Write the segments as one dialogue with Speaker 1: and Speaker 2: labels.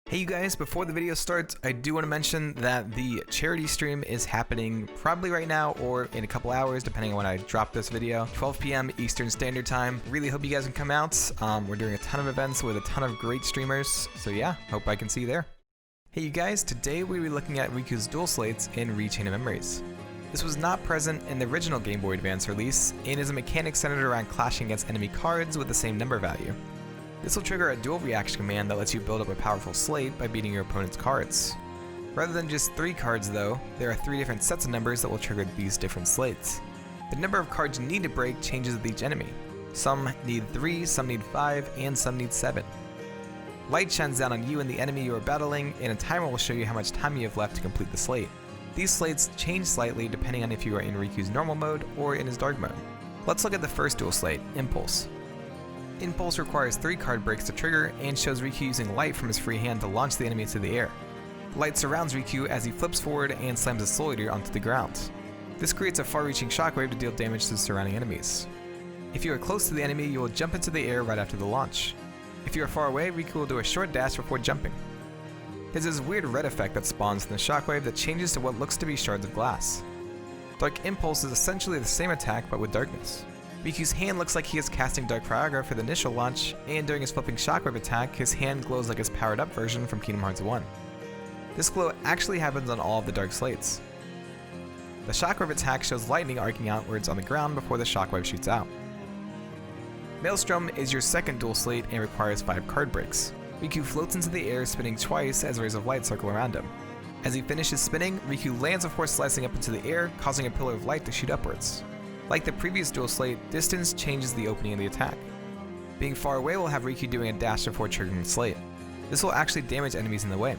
Speaker 1: Hey you guys, before the video starts, I do want to mention that the charity stream is happening probably right now or in a couple hours, depending on when I drop this video. 12 p.m. Eastern Standard Time. Really hope you guys can come out. We're doing a ton of events with a ton of great streamers, so yeah, hope I can see you there. Hey you guys, today we'll be looking at Riku's Duel Sleights in Chain of Memories. This was not present in the original Game Boy Advance release, and is a mechanic centered around clashing against enemy cards with the same number value. This will trigger a dual reaction command that lets you build up a powerful slate by beating your opponent's cards. Rather than just 3 cards though, there are 3 different sets of numbers that will trigger these different slates. The number of cards you need to break changes with each enemy. Some need 3, some need 5, and some need 7. Light shines down on you and the enemy you are battling, and a timer will show you how much time you have left to complete the slate. These slates change slightly depending on if you are in Riku's normal mode or in his dark mode. Let's look at the first dual slate, Impulse. Impulse requires 3 card breaks to trigger and shows Riku using light from his free hand to launch the enemy into the air. Light surrounds Riku as he flips forward and slams his soul eater onto the ground. This creates a far-reaching shockwave to deal damage to the surrounding enemies. If you are close to the enemy, you will jump into the air right after the launch. If you are far away, Riku will do a short dash before jumping. There's this weird red effect that spawns in the shockwave that changes to what looks to be shards of glass. Dark Impulse is essentially the same attack but with darkness. Riku's hand looks like he is casting Dark Firaga for the initial launch, and during his flipping shockwave attack, his hand glows like his powered up version from Kingdom Hearts 1. This glow actually happens on all of the dark slates. The shockwave attack shows lightning arcing outwards on the ground before the shockwave shoots out. Maelstrom is your second dual slate and requires 5 card breaks. Riku floats into the air spinning twice as rays of light circle around him. As he finishes spinning, Riku lands before slicing up into the air, causing a pillar of light to shoot upwards. Like the previous dual slate, distance changes the opening of the attack. Being far away will have Riku doing a dash before triggering the slate. This will actually damage enemies in the way.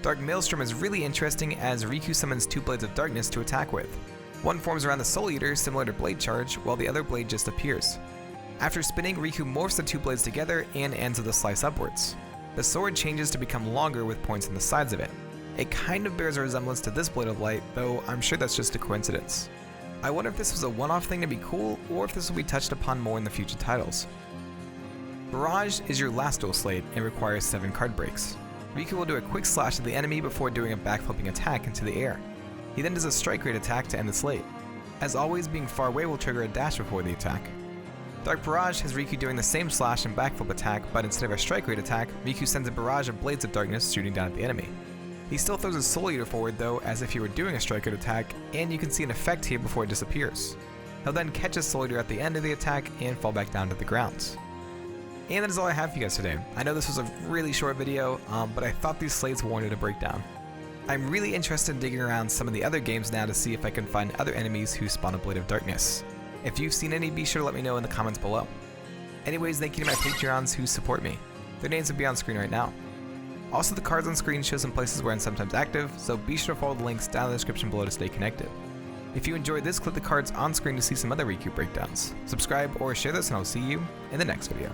Speaker 1: Dark Maelstrom is really interesting as Riku summons 2 blades of darkness to attack with. One forms around the Soul Eater similar to Blade Charge, while the other blade just appears. After spinning, Riku morphs the 2 blades together and ends with a slice upwards. The sword changes to become longer with points on the sides of it. It kind of bears a resemblance to this Blade of Light, though I'm sure that's just a coincidence. I wonder if this was a one-off thing to be cool, or if this will be touched upon more in the future titles. Barrage is your last dual slate and requires 7 card breaks. Riku will do a quick slash at the enemy before doing a backflipping attack into the air. He then does a strike rate attack to end the slate. As always, being far away will trigger a dash before the attack. Dark Barrage has Riku doing the same slash and backflip attack, but instead of a strike rate attack, Riku sends a barrage of blades of darkness shooting down at the enemy. He still throws his Soul Eater forward though, as if he were doing a strike rate attack, and you can see an effect here before it disappears. He'll then catch his Soul Eater at the end of the attack and fall back down to the ground. And that is all I have for you guys today. I know this was a really short video, but I thought these slates warranted a breakdown. I'm really interested in digging around some of the other games now to see if I can find other enemies who spawn a Blade of Darkness. If you've seen any, be sure to let me know in the comments below. Anyways, thank you to my Patreons who support me. Their names will be on screen right now. Also, the cards on screen show some places where I'm sometimes active, so be sure to follow the links down in the description below to stay connected. If you enjoyed this, click the cards on screen to see some other Riku breakdowns. Subscribe or share this, and I'll see you in the next video.